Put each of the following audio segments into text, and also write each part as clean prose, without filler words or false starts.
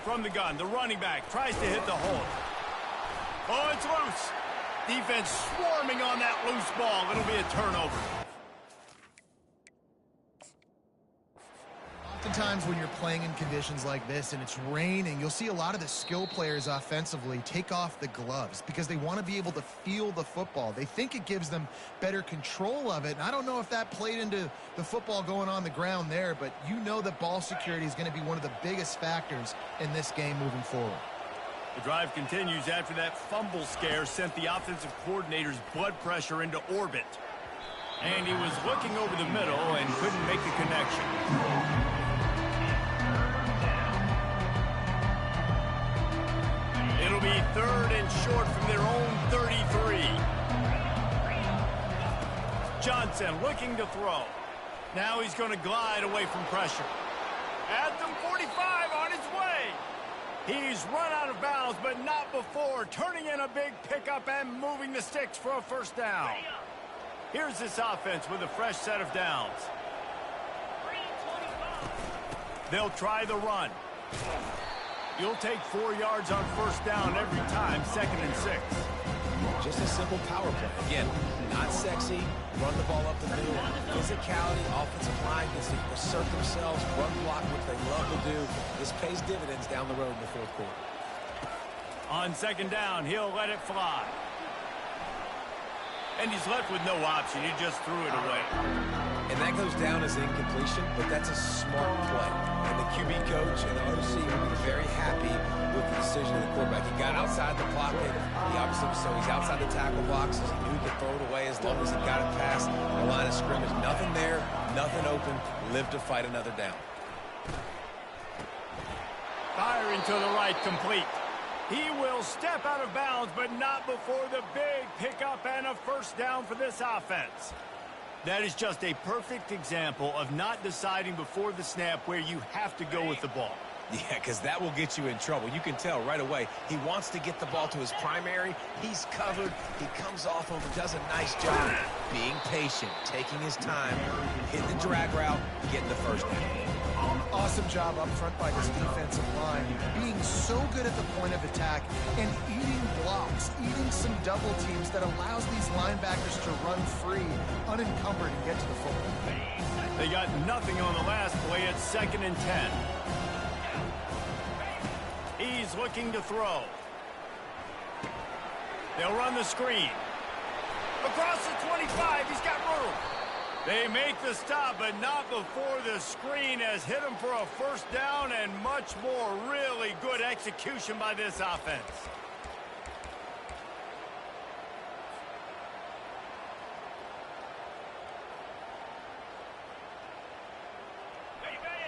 from the gun. The running back tries to hit the hole. Oh, it's loose. Defense swarming on that loose ball. It'll be a turnover. Oftentimes when you're playing in conditions like this and it's raining, you'll see a lot of the skill players offensively take off the gloves because they want to be able to feel the football. They think it gives them better control of it. And I don't know if that played into the football going on the ground there, but you know that ball security is going to be one of the biggest factors in this game moving forward. The drive continues after that fumble scare sent the offensive coordinator's blood pressure into orbit. And he was looking over the middle and couldn't make the connection. It'll be 3rd and short from their own 33. Johnson looking to throw. Now he's going to glide away from pressure. At the 45 on his way. He's run out of bounds, but not before turning in a big pickup and moving the sticks for a first down. Here's this offense with a fresh set of downs. They'll try the run. You'll take 4 yards on first down every time, 2nd and 6. Just a simple power play. Again, not sexy, run the ball up the middle. Physicality, offensive line gets to assert themselves, run block, which they love to do. This pays dividends down the road in the 4th quarter. On 2nd down, he'll let it fly. And he's left with no option. He just threw it away. And that goes down as incompletion, but that's a smart play. And the QB coach and the OC will be very happy with the decision of the quarterback. He got outside the pocket. He obviously, so he's outside the tackle boxes. He knew he could throw it away as long as he got it past the line of scrimmage. Nothing there, nothing open. Live to fight another down. Firing to the right, complete. He will step out of bounds, but not before the big pickup and a first down for this offense. That is just a perfect example of not deciding before the snap where you have to go with the ball. Yeah, because that will get you in trouble. You can tell right away he wants to get the ball to his primary. He's covered. He comes off of, does a nice job being patient, taking his time, hitting the drag route, getting the first down. Awesome job up front by this defensive line, being so good at the point of attack and eating blocks, eating some double teams that allows these linebackers to run free, unencumbered, and get to the football. They got nothing on the last play at 2nd and 10. He's looking to throw. They'll run the screen. Across the 25, he's got room. They make the stop, but not before the screen has hit him for a first down and much more. Really good execution by this offense.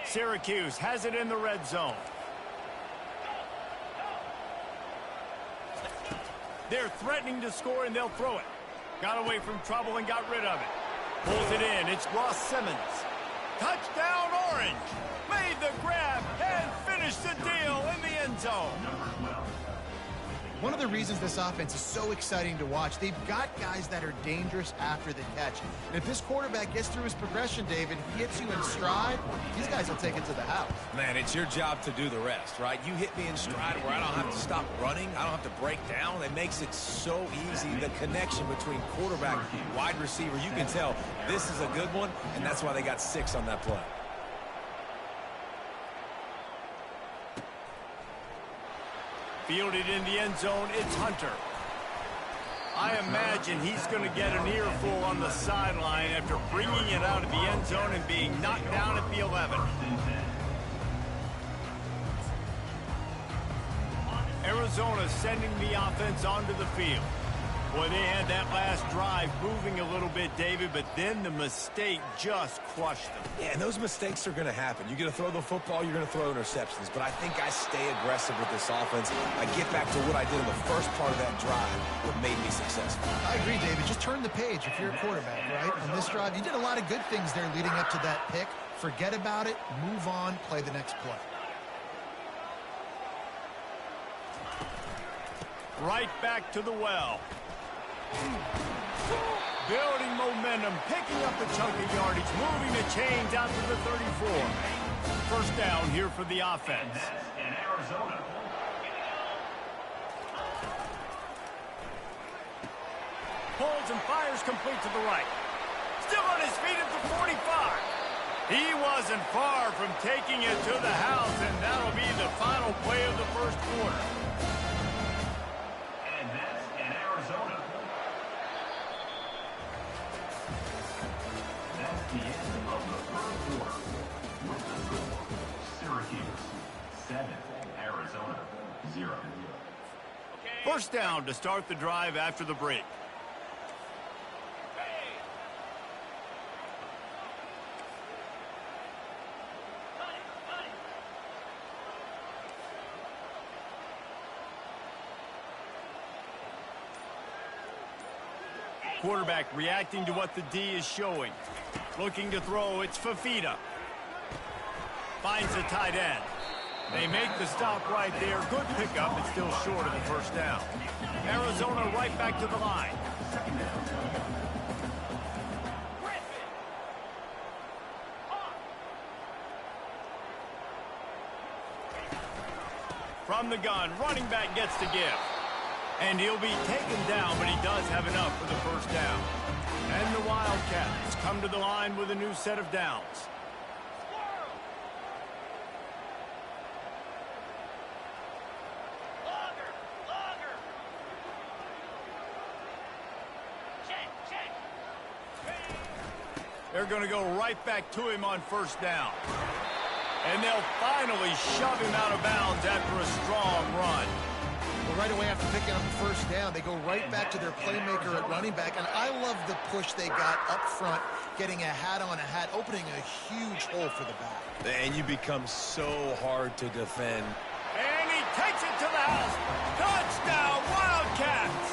Syracuse has it in the red zone. They're threatening to score, and they'll throw it. Got away from trouble and got rid of it. Pulls it in. It's Ross Simmons. Touchdown, Orange. Made the grab and finished the deal in the end zone. One of the reasons this offense is so exciting to watch, they've got guys that are dangerous after the catch. And if this quarterback gets through his progression, David, he hits you in stride, these guys will take it to the house. Man, it's your job to do the rest, right? You hit me in stride where I don't have to stop running. I don't have to break down. It makes it so easy. The connection between quarterback and wide receiver, you can tell this is a good one, and that's why they got 6 on that play. Fielded in the end zone, it's Hunter. I imagine he's going to get an earful on the sideline after bringing it out of the end zone and being knocked down at the 11. Arizona sending the offense onto the field. Boy, they had that last drive moving a little bit, David, but then the mistake just crushed them. Yeah, and those mistakes are going to happen. You're going to throw the football, you're going to throw interceptions. But I think I stay aggressive with this offense. I get back to what I did in the first part of that drive that made me successful. I agree, David. Just turn the page if you're a quarterback, right? On this drive, you did a lot of good things there leading up to that pick. Forget about it, move on, play the next play. Right back to the well. Building momentum, picking up the chunk of yardage, moving the chains out to the 34. first down here for the offense. In Arizona. Pulls and fires complete to the right. Still on his feet at the 45. He wasn't far from taking it to the house, and that'll be the final play of the first quarter. And that's in Arizona. That's the end of the first quarter. With the score, Syracuse 7, Arizona 0. First down to start the drive after the break. Quarterback reacting to what the D is showing. Looking to throw, it's Fafita. Finds the tight end. They make the stop right there. Good pickup, but still short of the first down. Arizona right back to the line. From the gun, running back gets to give. And he'll be taken down, but he does have enough for the first down. And the Wildcats come to the line with a new set of downs. They're going to go right back to him on first down. And they'll finally shove him out of bounds after a strong run. Well, right away after picking up the first down, they go right back to their playmaker at running back. And I love the push they got up front, getting a hat on a hat, opening a huge hole for the back. And you become so hard to defend. And he takes it to the house. Touchdown, Wildcats!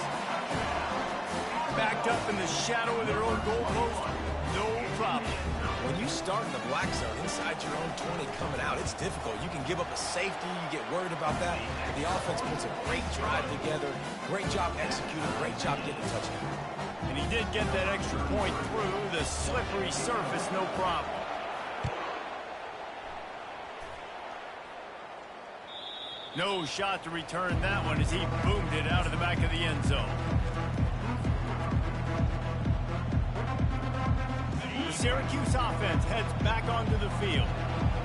Backed up in the shadow of their own goalpost, no problem. When you start in the black zone inside your own 20 coming out, it's difficult. You can give up a safety. You get worried about that. But the offense puts a great drive together. Great job executing. Great job getting a touchdown. And he did get that extra point through the slippery surface, no problem. No shot to return that one as he boomed it out of the back of the end zone. The Syracuse offense heads back onto the field.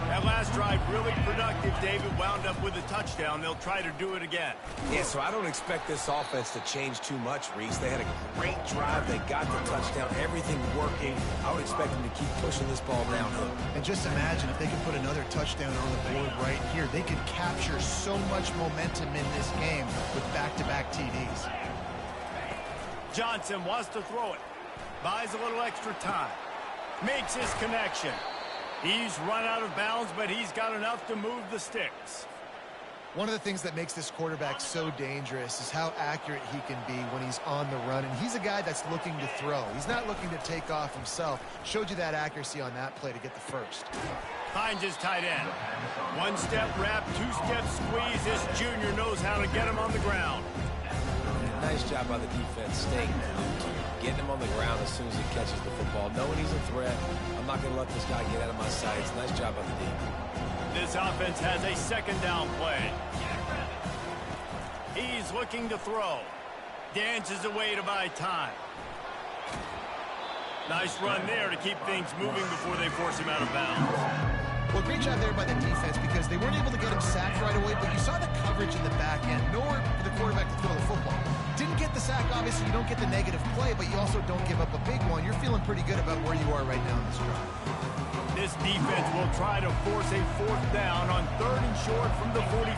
That last drive really productive. David wound up with a touchdown. They'll try to do it again. Yeah, so I don't expect this offense to change too much, Reese. They had a great drive. They got the touchdown. Everything working. I would expect them to keep pushing this ball downhill. And just imagine if they could put another touchdown on the board right here. They could capture so much momentum in this game with back-to-back TDs. Johnson wants to throw it. Buys a little extra time. Makes his connection. He's run out of bounds, but he's got enough to move the sticks. One of the things that makes this quarterback so dangerous is how accurate he can be when he's on the run. And he's a guy that's looking to throw. He's not looking to take off himself. Showed you that accuracy on that play to get the first. Finds his tight end. One-step wrap, two-step squeeze. This junior knows how to get him on the ground. Nice job by the defense staying down, getting him on the ground as soon as he catches the football, knowing he's a threat. I'm not going to let this guy get out of my sights. Nice job by the D. This offense has a second down play. He's looking to throw. Dances away to buy time. Nice run there to keep things moving before they force him out of bounds. Well, great job there by the defense because they weren't able to get him sacked right away, but you saw the coverage in the back end. Nowhere for the quarterback to throw the football. Didn't get the sack, obviously. You don't get the negative play, but you also don't give up a big one. You're feeling pretty good about where you are right now in this drive. This defense will try to force a fourth down on 3rd and short from the 45.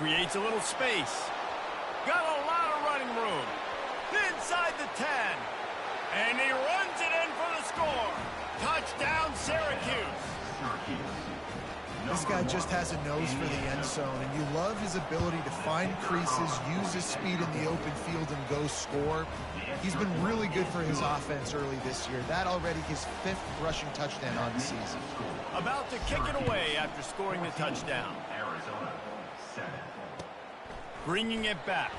Creates a little space. Got a lot of running room. Inside the 10. And he runs it in for the score. Touchdown, Syracuse. This guy just has a nose for the end zone, and you love his ability to find creases, use his speed in the open field, and go score. He's been really good for his offense early this year. That already his 5th rushing touchdown on the season. About to kick it away after scoring the touchdown. Arizona 7. Bringing it back.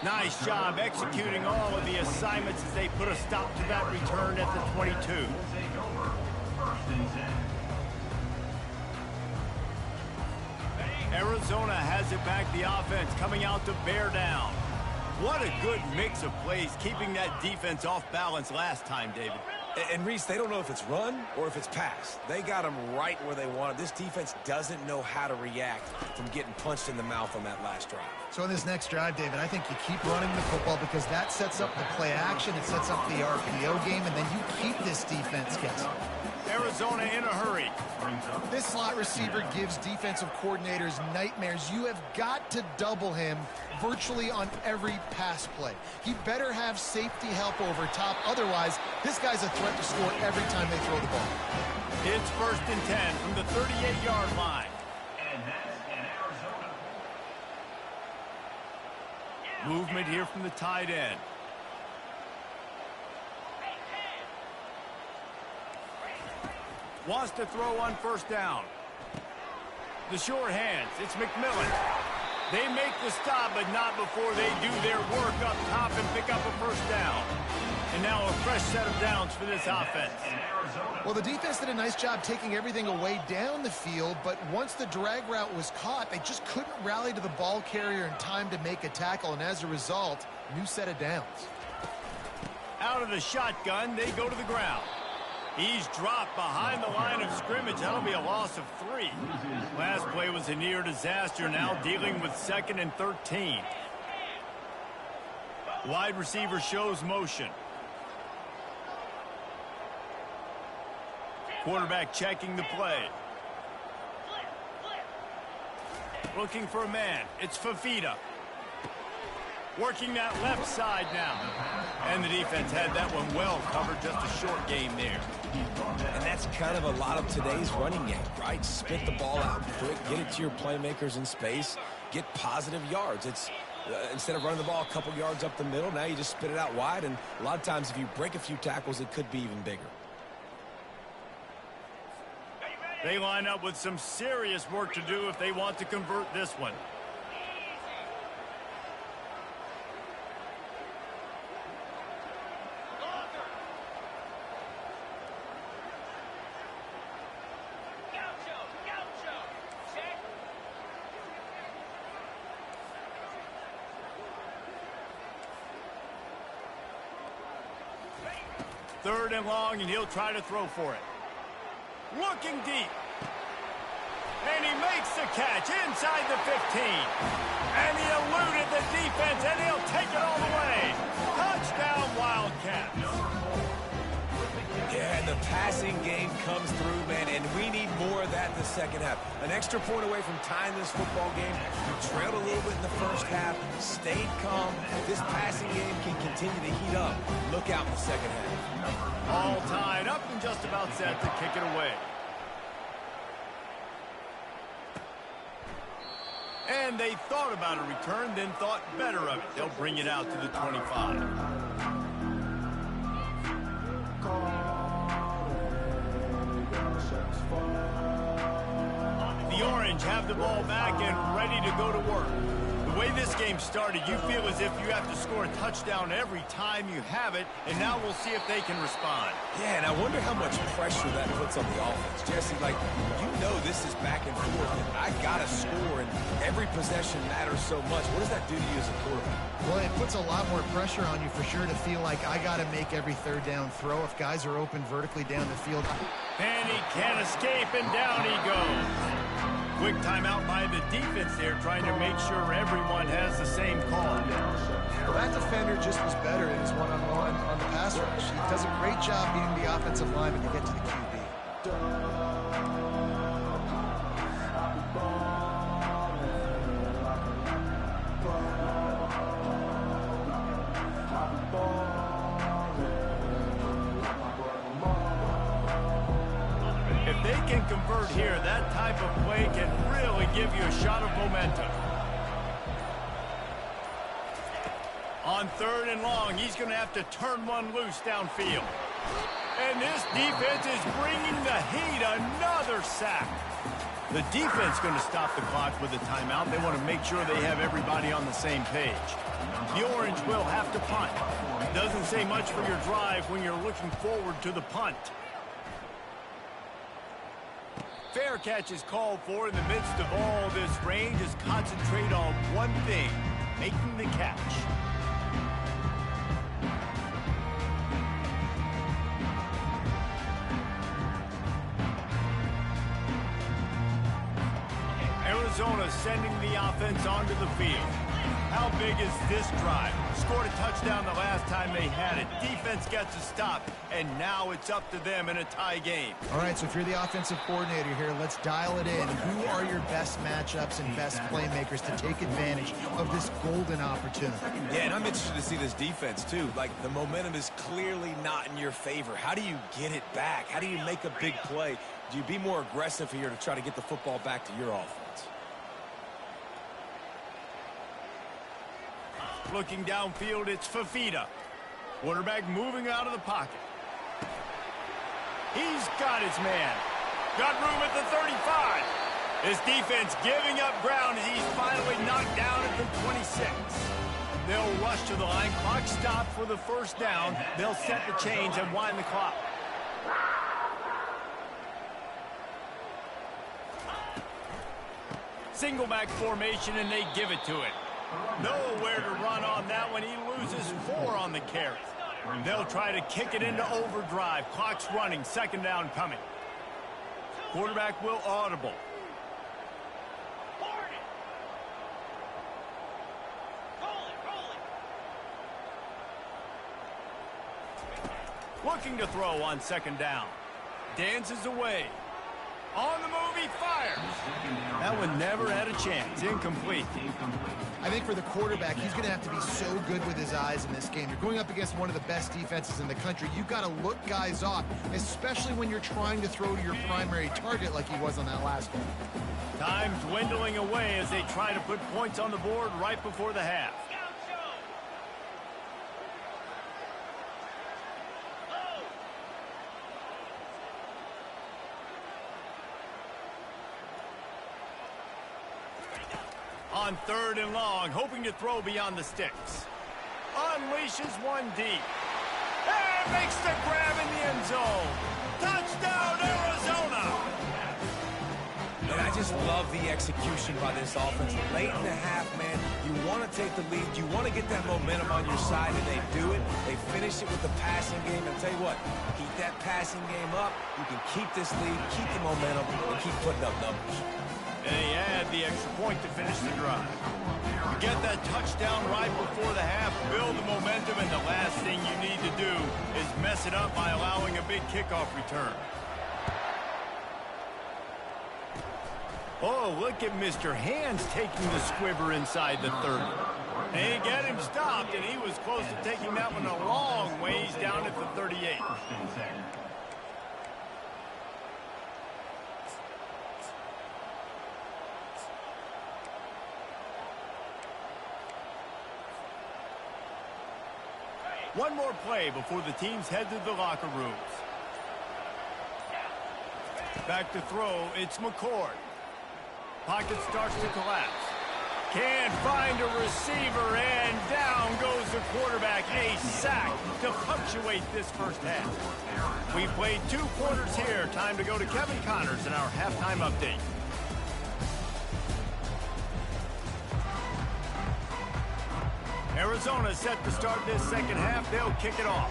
Nice job executing all of the assignments as they put a stop to that return at the 22. Take over. First and 10. Arizona has it back, the offense coming out to bear down. What a good mix of plays, keeping that defense off balance last time, David. And Reese, they don't know if it's run or if it's pass. They got them right where they want it. This defense doesn't know how to react from getting punched in the mouth on that last drive. So in this next drive, David, I think you keep running the football because that sets up the play action, it sets up the RPO game, and then you keep this defense guessing. Arizona in a hurry. This slot receiver gives defensive coordinators nightmares. You have got to double him virtually on every pass play. He better have safety help over top. Otherwise, this guy's a threat to score every time they throw the ball. It's first and 10 from the 38-yard line. And that's in Arizona. Movement here from the tight end. Wants to throw on first down. The short hands. It's McMillan. They make the stop, but not before they do their work up top and pick up a first down. And now a fresh set of downs for this offense. Well, the defense did a nice job taking everything away down the field, but once the drag route was caught, they just couldn't rally to the ball carrier in time to make a tackle, and as a result, new set of downs. Out of the shotgun, they go to the ground. He's dropped behind the line of scrimmage. That'll be a loss of 3. Last play was a near disaster, now dealing with 2nd and 13. Wide receiver shows motion. Quarterback checking the play. Looking for a man. It's Fafita. Working that left side now. And the defense had that one well covered, just a short game there. And that's kind of a lot of today's running game, right? Spit the ball out quick, get it to your playmakers in space, get positive yards. It's instead of running the ball a couple yards up the middle, now you just spit it out wide, and a lot of times if you break a few tackles, it could be even bigger. They line up with some serious work to do if they want to convert this one. Third and long, and he'll try to throw for it. Looking deep. And he makes the catch inside the 15. And he eluded the defense, and he'll take it all the way. Touchdown, Wildcats. Yeah, and the passing game comes through, man, and we need more of that in the second half. An extra point away from tying this football game. You trailed a little bit in the first half, stayed calm. If this passing game can continue to heat up, look out in the second half. All tied up and just about set to kick it away. And they thought about a return, then thought better of it. They'll bring it out to the 25. The Orange have the ball back and ready to go to work. The way this game started, you feel as if you have to score a touchdown every time you have it, and now we'll see if they can respond. Yeah, and I wonder how much pressure that puts on the offense. Jesse, like, you know this is back and forth, and I got to score, and every possession matters so much. What does that do to you as a quarterback? Well, it puts a lot more pressure on you for sure to feel like I got to make every third down throw if guys are open vertically down the field. And he can't escape, and down he goes. Quick timeout by the defense there, trying to make sure everyone has the same call. Well, that defender just was better in his one-on-one on the pass rush. He does a great job beating the offensive lineman to get to the QB. If they can convert here, that type of play can really give you a shot of momentum. On third and long, he's going to have to turn one loose downfield. And this defense is bringing the heat. Another sack. The defense going to stop the clock with a timeout. They want to make sure they have everybody on the same page. The Orange will have to punt. Doesn't say much for your drive when you're looking forward to the punt. Fair catch is called for in the midst of all this rain. Just concentrate on one thing, making the catch. Arizona sending the offense onto the field. How big is this drive? Scored a touchdown the last time they had it. Defense gets a stop, and now it's up to them in a tie game. All right, so if you're the offensive coordinator here, let's dial it in. Who are your best matchups and best playmakers to take advantage of this golden opportunity? Yeah, and I'm interested to see this defense, too. Like, the momentum is clearly not in your favor. How do you get it back? How do you make a big play? Do you be more aggressive here to try to get the football back to your offense? Looking downfield, it's Fafita. Quarterback moving out of the pocket. He's got his man. Got room at the 35. This defense giving up ground as he's finally knocked down at the 26. They'll rush to the line. Clock stopped for the first down. They'll set the chains and wind the clock. Single back formation, and they give it to it. Nowhere to run on that one. He loses 4 on the carry. They'll try to kick it into overdrive. Clock's running. Second down coming. Quarterback will audible. Looking to throw on second down. Dances away. On the move, he fires. That one never had a chance. Incomplete. I think for the quarterback, he's going to have to be so good with his eyes in this game. You're going up against one of the best defenses in the country. You've got to look guys off, especially when you're trying to throw to your primary target like he was on that last one. Time dwindling away as they try to put points on the board right before the half. On third and long, hoping to throw beyond the sticks. Unleashes one deep. And makes the grab in the end zone. Touchdown, Arizona! And I just love the execution by this offense. Late in the half, man, you want to take the lead. You want to get that momentum on your side, and they do it. They finish it with the passing game. And tell you what, keep that passing game up. You can keep this lead, keep the momentum, and keep putting up numbers. And they add the extra point to finish the drive. You get that touchdown right before the half, build the momentum, and the last thing you need to do is mess it up by allowing a big kickoff return. Oh, look at Mr. Hands taking the squibber inside the 30. They get him stopped, and he was close to taking that one a long ways down at the 38. One more play before the teams head to the locker rooms. Back to throw, it's McCord. Pocket starts to collapse. Can't find a receiver, and down goes the quarterback. A sack to punctuate this first half. We've played 2 quarters here. Time to go to Kevin Connors in our halftime update. Arizona set to start this second half. They'll kick it off.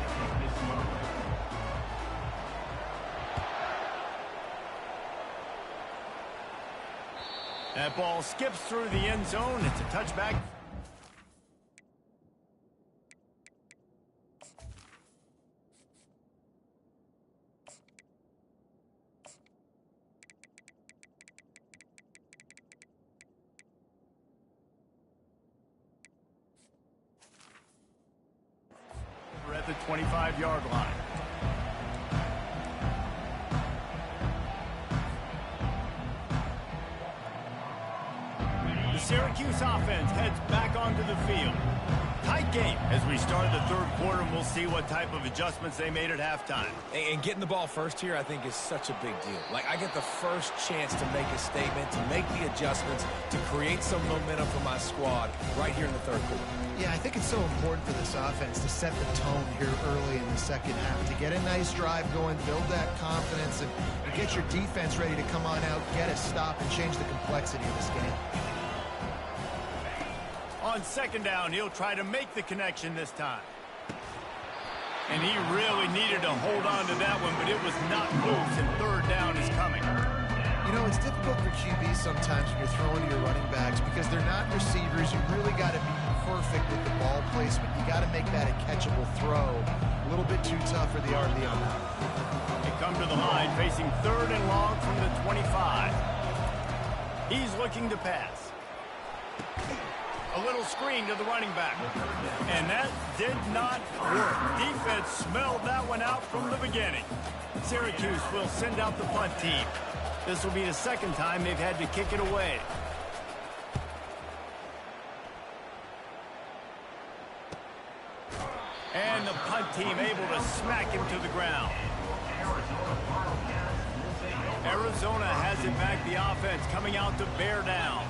That ball skips through the end zone. It's a touchback. We're at the 25-yard line. The Syracuse offense heads back onto the field. Tight game as we start the third quarter, and we'll see what type of adjustments they made at halftime. And getting the ball first here, I think, is such a big deal. Like, I get the first chance to make a statement, to make the adjustments, to create some momentum for my squad right here in the third quarter. Yeah, I think it's so important for this offense to set the tone here early in the second half, to get a nice drive going, build that confidence, and get your defense ready to come on out, get a stop, and change the complexity of this game. On second down, he'll try to make the connection this time. And he really needed to hold on to that one, but it was not loose, and third down is coming. You know, it's difficult for QBs sometimes when you're throwing to your running backs because they're not receivers. You really got to be perfect with the ball placement. You got to make that a catchable throw. A little bit too tough for the RB on that. They come to the line facing third and long from the 25. He's looking to pass. A little screen to the running back. And that did not work. Defense smelled that one out from the beginning. Syracuse will send out the punt team. This will be the second time they've had to kick it away. And the punt team able to smack him to the ground. Arizona has it back, the offense coming out to bear down.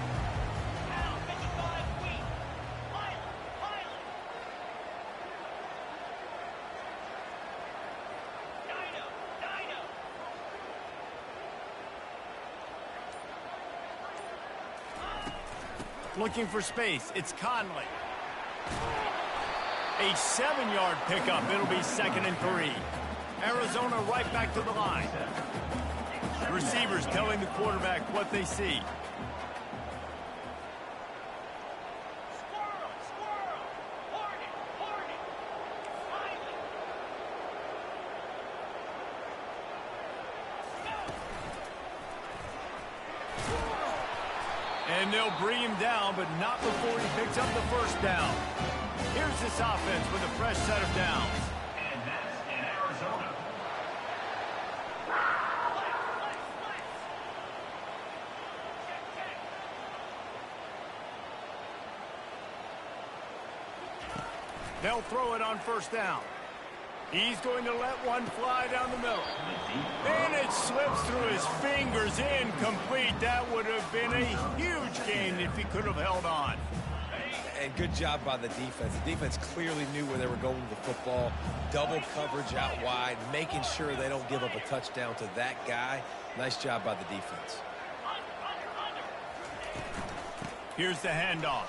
Looking for space, it's Conley. A 7-yard pickup, it'll be 2nd and 3. Arizona right back to the line. The receivers telling the quarterback what they see. And they'll bring him down, but not before he picks up the first down. Here's this offense with a fresh set of downs. And that's in Arizona. They'll throw it on first down. He's going to let one fly down the middle. And it slips through his fingers, incomplete. That would have been a huge gain if he could have held on. And good job by the defense. The defense clearly knew where they were going with the football. Double coverage out wide, making sure they don't give up a touchdown to that guy. Nice job by the defense. Here's the handoff.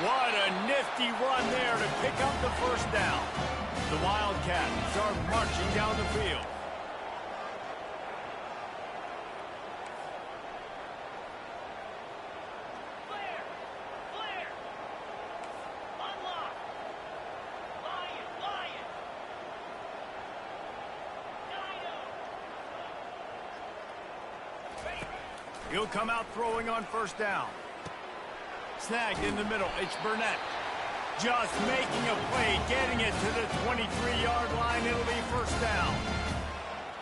What a nifty run there to pick up the first down. The Wildcats are marching down the field. He'll come out throwing on first down. Snagged in the middle. It's Burnett. Just making a play, getting it to the 23-yard line. It'll be first down.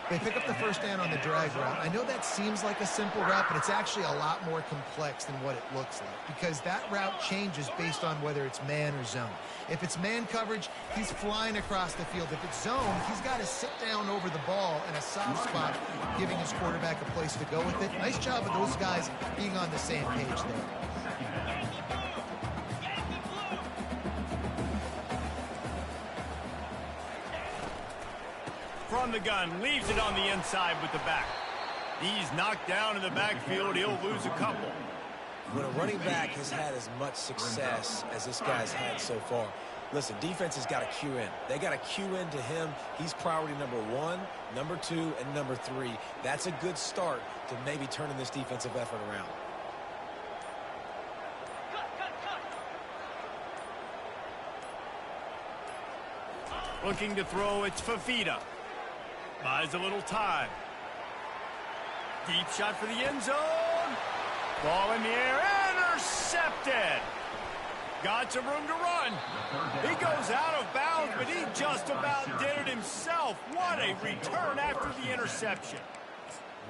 They pick up the first down on the drag route. I know that seems like a simple route, but it's actually a lot more complex than what it looks like because that route changes based on whether it's man or zone. If it's man coverage, he's flying across the field. If it's zone, he's got to sit down over the ball in a soft spot, giving his quarterback a place to go with it. Nice job of those guys being on the same page there. From the gun, leaves it on the inside with the back. He's knocked down in the backfield. He'll lose a couple. When a running back has had as much success as this guy's had so far, listen, defense has got to cue in. They got to cue in to him. He's priority number 1, number 2, and number 3. That's a good start to maybe turning this defensive effort around. Looking to throw, it's Fafita. Buys a little time. Deep shot for the end zone. Ball in the air, intercepted. Got some room to run. He goes out of bounds, but he just about did it himself. What a return after the interception.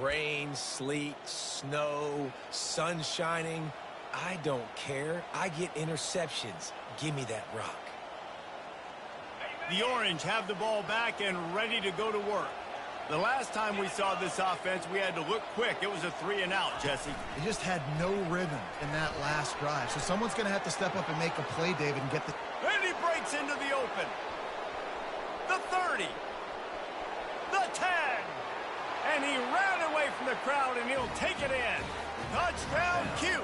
Rain, sleet, snow, sun shining. I don't care. I get interceptions. Give me that rock. The Orange have the ball back and ready to go to work. The last time we saw this offense, we had to look quick. It was a 3-and-out, Jesse. They just had no rhythm in that last drive. So someone's going to have to step up and make a play, David, and get the... And he breaks into the open. The 30. The 10. And he ran away from the crowd, and he'll take it in. Touchdown, Cuse.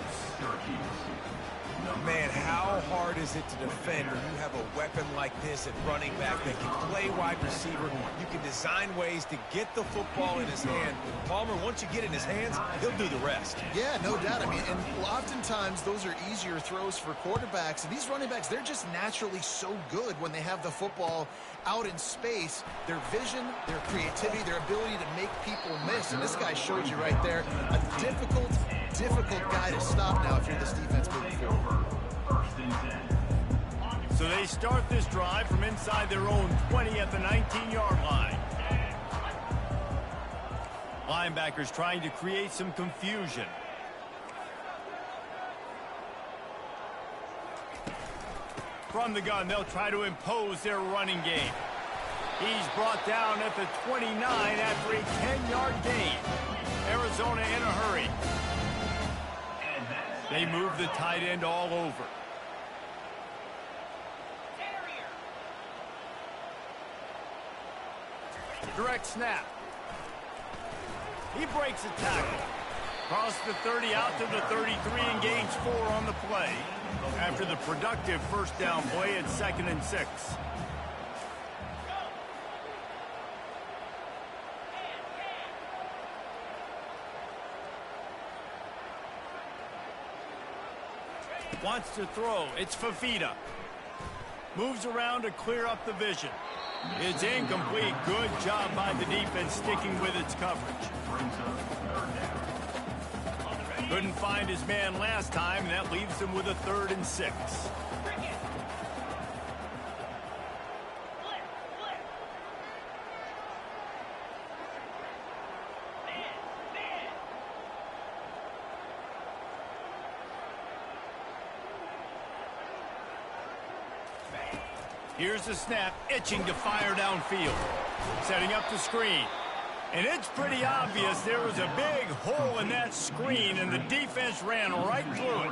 Man, how hard is it to defend when you have a weapon like this at running back that can play wide receiver? You can design ways to get the football in his hand. Palmer, once you get it in his hands, he'll do the rest. Yeah, no doubt. I mean, and oftentimes those are easier throws for quarterbacks. And these running backs, they're just naturally so good when they have the football out in space. Their vision, their creativity, their ability to make people miss. And this guy showed you right there a difficult guy to stop now if you're this defense moving forward. So they start this drive from inside their own 20 at the 19-yard line. Linebackers trying to create some confusion. From the gun, they'll try to impose their running game. He's brought down at the 29 after a 10-yard gain. Arizona in a hurry. They move the tight end all over. Direct snap. He breaks a tackle. Across the 30 out to the 33 and gains 4 on the play. After the productive first down play at 2nd and 6. Wants to throw. It's Fafita. Moves around to clear up the vision. It's incomplete. Good job by the defense sticking with its coverage. Couldn't find his man last time, and that leaves him with a 3rd and 6. Here's the snap, itching to fire downfield. Setting up the screen. And it's pretty obvious there was a big hole in that screen, and the defense ran right through it.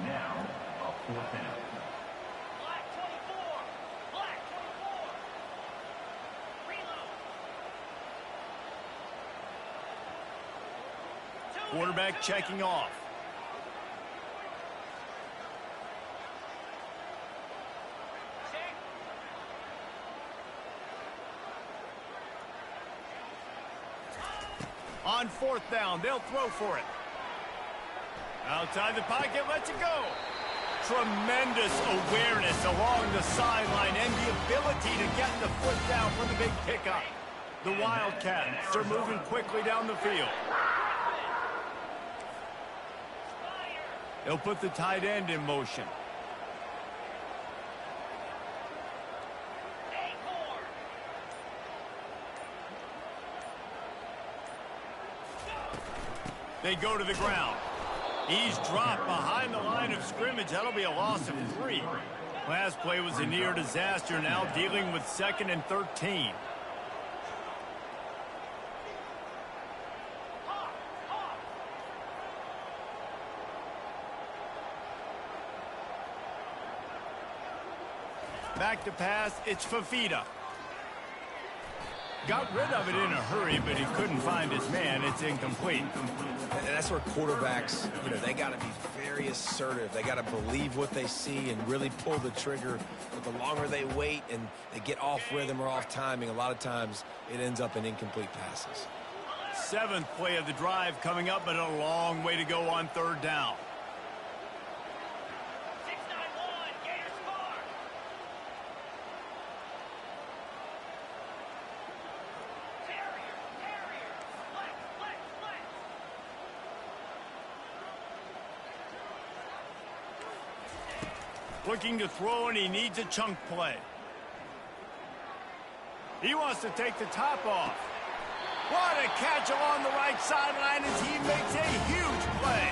Now, a 4th down. Black 24. Black 24. Reload. Quarterback checking off. On 4th down, they'll throw for it. Outside the pocket, lets it go. Tremendous awareness along the sideline and the ability to get the foot down for the big pickup. The Wildcats are moving quickly down the field. They'll put the tight end in motion. They go to the ground. He's dropped behind the line of scrimmage. That'll be a loss of 3. Last play was a near disaster, now dealing with 2nd and 13. Back to pass, it's Fafita. Got rid of it in a hurry, but he couldn't find his man. It's incomplete. And that's where quarterbacks, they got to be very assertive. They got to believe what they see and really pull the trigger. But the longer they wait and they get off rhythm or off timing, a lot of times it ends up in incomplete passes. 7th play of the drive coming up, but a long way to go on 3rd down. Looking to throw, and he needs a chunk play. He wants to take the top off. What a catch along the right sideline as he makes a huge play.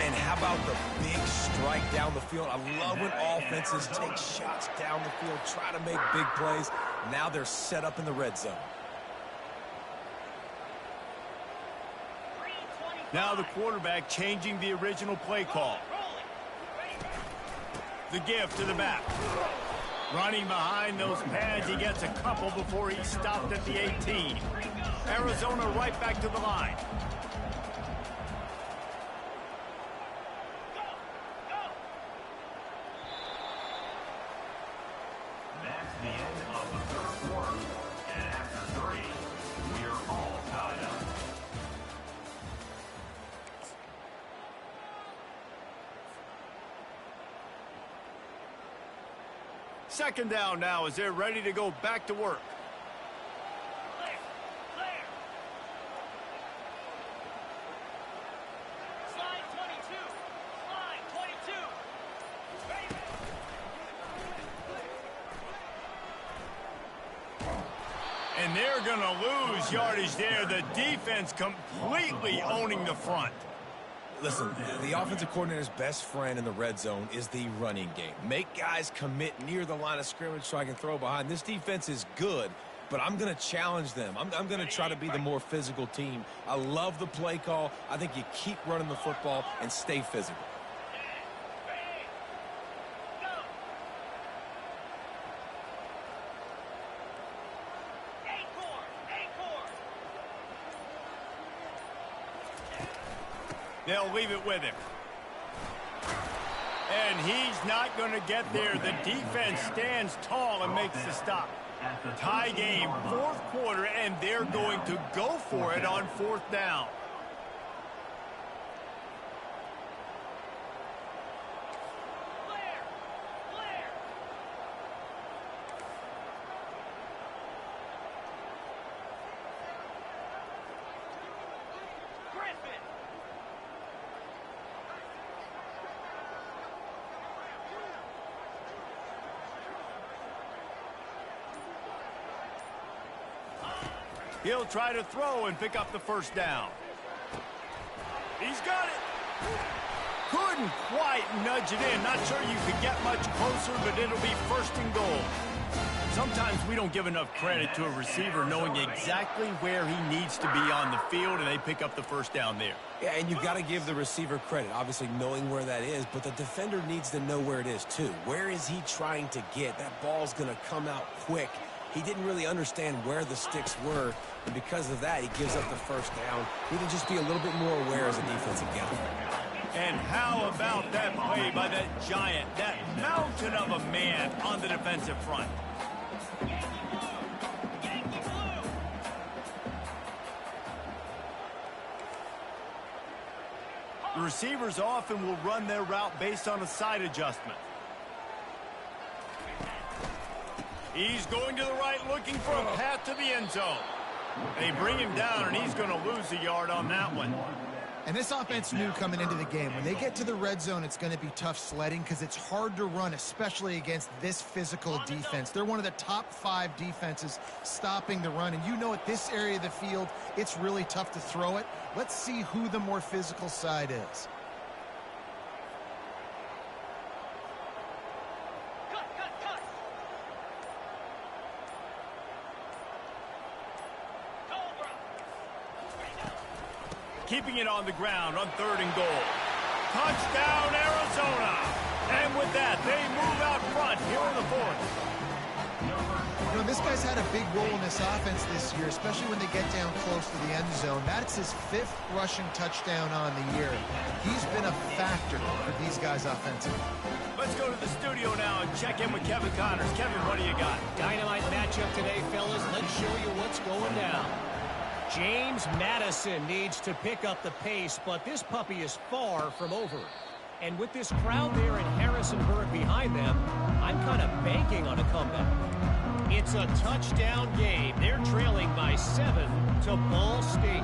And how How about the big strike down the field? I love when offenses take shots down the field, try to make big plays. Now they're set up in the red zone. Now the quarterback changing the original play call. The give to the back. Running behind those pads, he gets a couple before he stopped at the 18. Arizona right back to the line. That's the end of the third quarter. And after 3, we're all tied up. Second down now as they're ready to go back to work. Clear. Clear. Slide 22. Slide 22. And they're going to lose yardage there. The defense completely owning the front. Listen, the offensive coordinator's best friend in the red zone is the running game. Make guys commit near the line of scrimmage so I can throw behind. This defense is good, but I'm going to challenge them. I'm going to try to be the more physical team. I love the play call. I think you keep running the football and stay physical. They'll leave it with him. And he's not going to get there. The defense stands tall and makes the stop. Tie game, fourth quarter, and they're going to go for it on fourth down. He'll try to throw and pick up the first down. He's got it. Couldn't quite nudge it in. Not sure you could get much closer, but it'll be first and goal. Sometimes we don't give enough credit to a receiver knowing exactly where he needs to be on the field, and they pick up the first down there. Yeah, and you've got to give the receiver credit, obviously knowing where that is, but the defender needs to know where it is too. Where is he trying to get? That ball's going to come out quick. He didn't really understand where the sticks were, and because of that, he gives up the first down. He can just be a little bit more aware as a defensive guy. And how about that play by that giant, that mountain of a man on the defensive front? The receivers often will run their route based on a side adjustment. He's going to the right, looking for a path to the end zone. They bring him down, and he's going to lose a yard on that one. And this offense knew coming into the game, when they get to the red zone, it's going to be tough sledding because it's hard to run, especially against this physical defense. They're one of the top 5 defenses stopping the run. And you know, at this area of the field, it's really tough to throw it. Let's see who the more physical side is. Keeping it on the ground on 3rd and goal. Touchdown, Arizona. And with that, they move out front here in the 4th. You know, this guy's had a big role in this offense this year, especially when they get down close to the end zone. That's his 5th rushing touchdown on the year. He's been a factor for these guys offensively. Let's go to the studio now and check in with Kevin Connors. Kevin, what do you got? Dynamite matchup today, fellas. Let's show you what's going down. James Madison needs to pick up the pace, but this puppy is far from over. And with this crowd there in Harrisonburg behind them, I'm kind of banking on a comeback. It's a touchdown game. They're trailing by 7 to Ball State.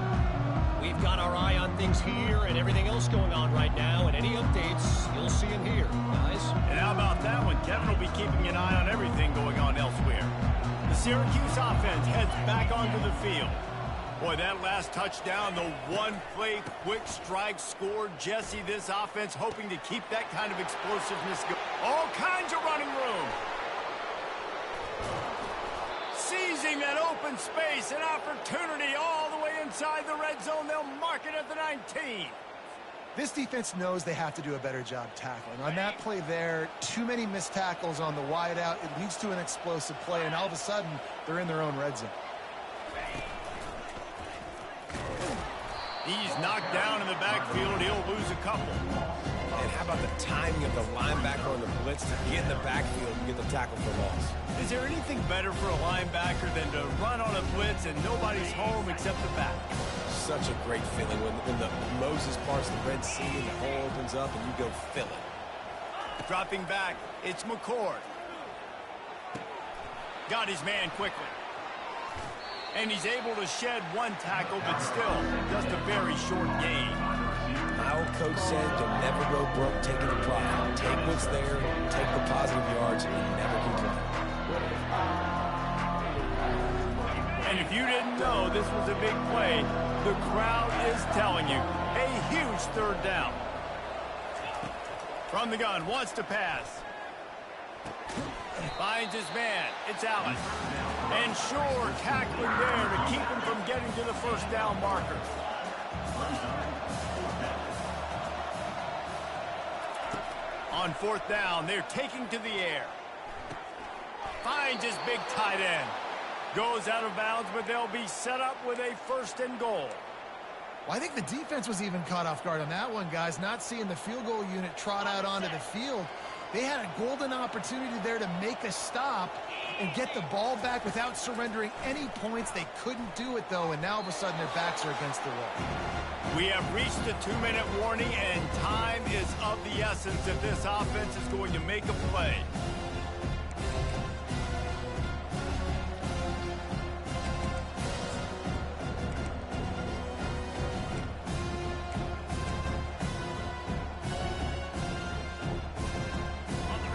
We've got our eye on things here and everything else going on right now, and any updates, you'll see them here, guys. And how about that one? Kevin will be keeping an eye on everything going on elsewhere. The Syracuse offense heads back onto the field. Boy, that last touchdown, the one-play quick strike scored. Jesse, this offense hoping to keep that kind of explosiveness going. All kinds of running room. Seizing that open space, an opportunity all the way inside the red zone. They'll mark it at the 19. This defense knows they have to do a better job tackling. On that play there, too many missed tackles on the wide out. It leads to an explosive play, and all of a sudden, they're in their own red zone. He's knocked down in the backfield. He'll lose a couple. And how about the timing of the linebacker on the blitz to get in the backfield and get the tackle for loss? Is there anything better for a linebacker than to run on a blitz and nobody's home except the back? Such a great feeling when the Moses parts the Red Sea and the hole opens up and you go fill it. Dropping back, it's McCord. Got his man quickly. And he's able to shed one tackle, but still just a very short gain. My old coach said you'll never go broke taking a profit. Take what's there, take the positive yards, and never complain. And if you didn't know this was a big play, the crowd is telling you. A huge third down. From the gun, wants to pass. Finds his man. It's Allen. And sure, tackling there to keep him from getting to the first down marker. On fourth down, they're taking to the air. Finds his big tight end. Goes out of bounds, but they'll be set up with a 1st and goal. Well, I think the defense was even caught off guard on that one, guys. Not seeing the field goal unit trot out onto the field. They had a golden opportunity there to make a stop and get the ball back without surrendering any points. They couldn't do it, though, and now all of a sudden their backs are against the wall. We have reached the 2-minute warning, and time is of the essence if this offense is going to make a play.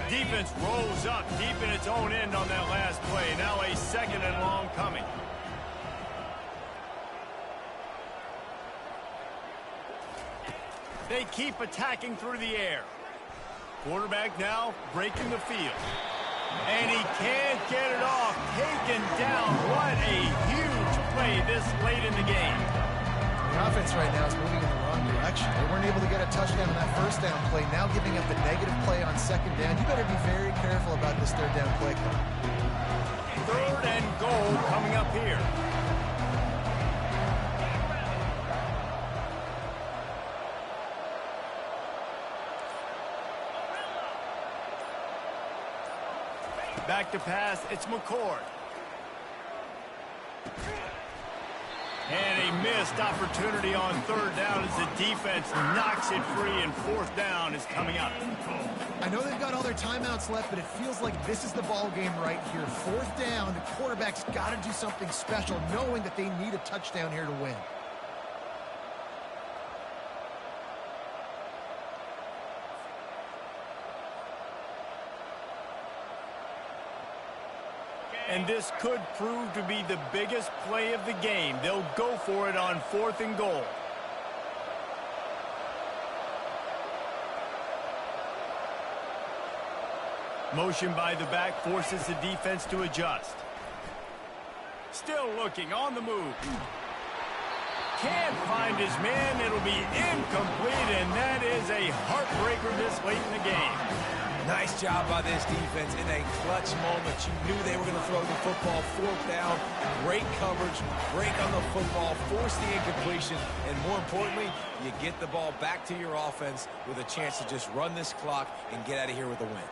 Defense rolls up deep in its own end on that last play. Now a 2nd and long coming. They keep attacking through the air. Quarterback now breaking the field. And he can't get it off. Taken down. What a huge play this late in the game. The offense right now is moving in the wrong direction. They weren't able to get a touchdown on that 1st down play. Now giving up a negative play on 2nd down. You better be very careful about this 3rd down play call. 3rd and goal coming up here. Back to pass, it's McCord. And a missed opportunity on 3rd down as the defense knocks it free, and 4th down is coming up. I know they've got all their timeouts left, but it feels like this is the ball game right here. 4th down, the quarterback's got to do something special, knowing that they need a touchdown here to win. And this could prove to be the biggest play of the game. They'll go for it on 4th and goal. Motion by the back forces the defense to adjust. Still looking on the move. Can't find his man. It'll be incomplete, and that is a heartbreaker this late in the game. Nice job by this defense in a clutch moment. You knew they were going to throw the football. 4th down, great coverage, break on the football, force the incompletion, and more importantly, you get the ball back to your offense with a chance to just run this clock and get out of here with a win.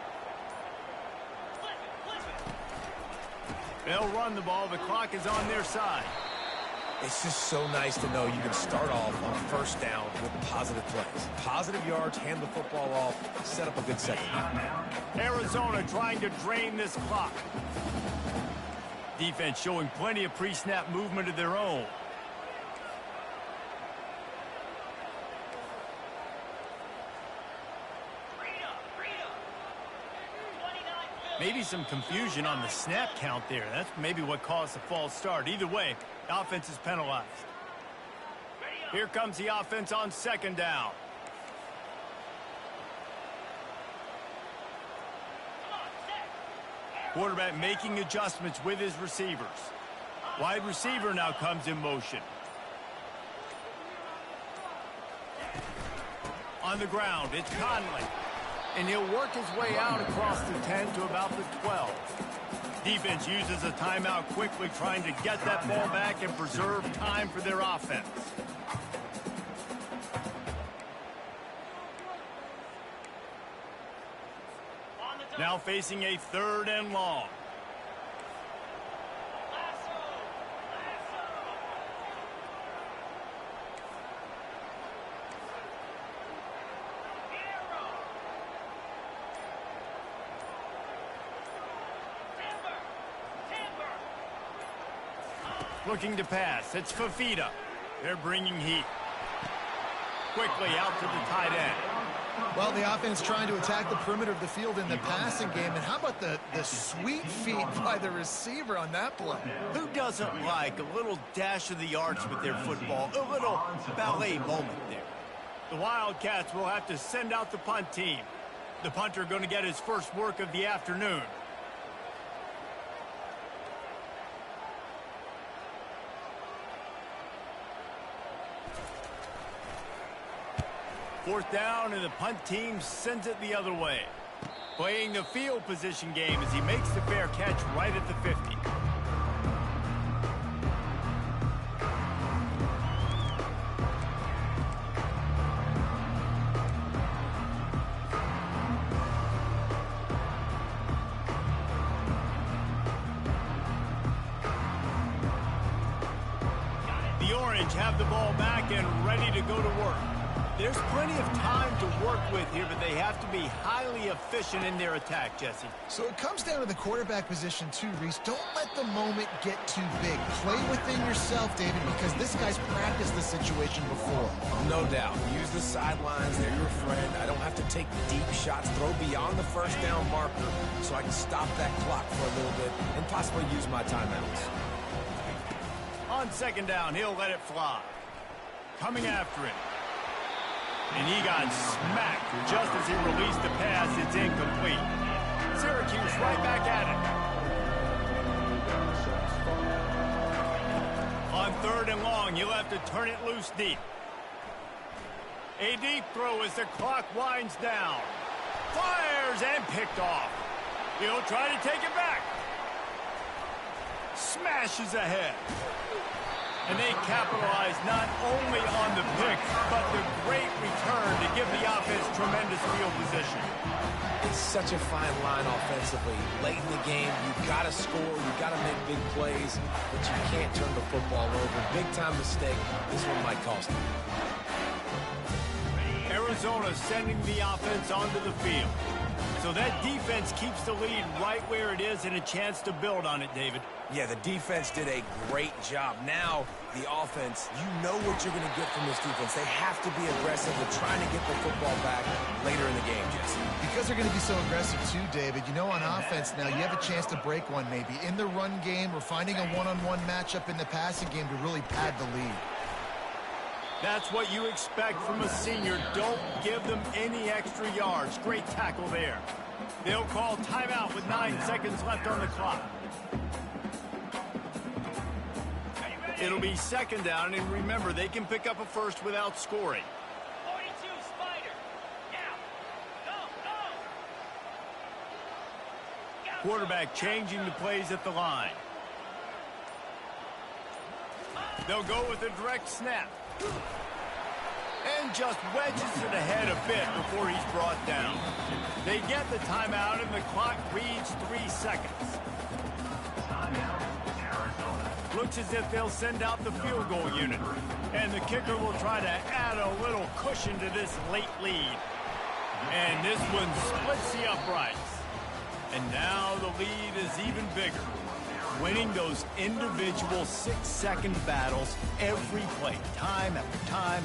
They'll run the ball. The clock is on their side. It's just so nice to know you can start off on 1st down with positive plays. Positive yards, hand the football off, set up a good 2nd. Arizona trying to drain this clock. Defense showing plenty of pre-snap movement of their own. Maybe some confusion on the snap count there. That's maybe what caused the false start. Either way, the offense is penalized. Here comes the offense on second down. Quarterback making adjustments with his receivers. Wide receiver now comes in motion. On the ground, it's Conley. And he'll work his way out across the 10 to about the 12. Defense uses a timeout quickly, trying to get that ball back and preserve time for their offense. Now facing a 3rd and long. Looking to pass. It's Fafita. They're bringing heat. Quickly out to the tight end. Well, the offense trying to attack the perimeter of the field in the passing game. And how about the sweet feet by the receiver on that play? Who doesn't like a little dash of the arch with their football? A little ballet moment there. The Wildcats will have to send out the punt team. The punter going to get his first work of the afternoon. Fourth down, and the punt team sends it the other way. Playing the field position game as he makes the fair catch right at the 50. The Orange have the ball back and ready to go to work. There's plenty of time to work with here, but they have to be highly efficient in their attack, Jesse. So it comes down to the quarterback position too, Reese. Don't let the moment get too big. Play within yourself, David, because this guy's practiced this situation before. No doubt. Use the sidelines. They're your friend. I don't have to take deep shots. Throw beyond the first down marker so I can stop that clock for a little bit and possibly use my timeouts. On second down, he'll let it fly. Coming after it. And he got smacked just as he released the pass. It's incomplete. Syracuse right back at it. On 3rd and long, you'll have to turn it loose deep. A deep throw as the clock winds down. Fires and picked off. He'll try to take it back. Smashes ahead. And they capitalize not only on the pick, but the great return to give the offense tremendous field position. It's such a fine line offensively. Late in the game, you've got to score, you've got to make big plays, but you can't turn the football over. Big-time mistake. This one might cost them. Arizona sending the offense onto the field. So that defense keeps the lead right where it is and a chance to build on it, David. Yeah, the defense did a great job. Now, the offense, you know what you're going to get from this defense. They have to be aggressive. They're trying to get the football back later in the game, Jesse. Because they're going to be so aggressive too, David. You know, on offense now, you have a chance to break one maybe. In the run game or finding a one-on-one matchup in the passing game to really pad the lead. That's what you expect from a senior. Don't give them any extra yards. Great tackle there. They'll call timeout with 9 seconds left on the clock. It'll be second down, and remember, they can pick up a first without scoring. 42, Spider. Now. Go. Quarterback changing the plays at the line. They'll go with a direct snap. And just wedges it ahead a bit before he's brought down. They get the timeout, and the clock reads 3 seconds. Looks as if they'll send out the field goal unit. And the kicker will try to add a little cushion to this late lead. And this one splits the uprights. And now the lead is even bigger. Winning those individual 6-second battles every play, time after time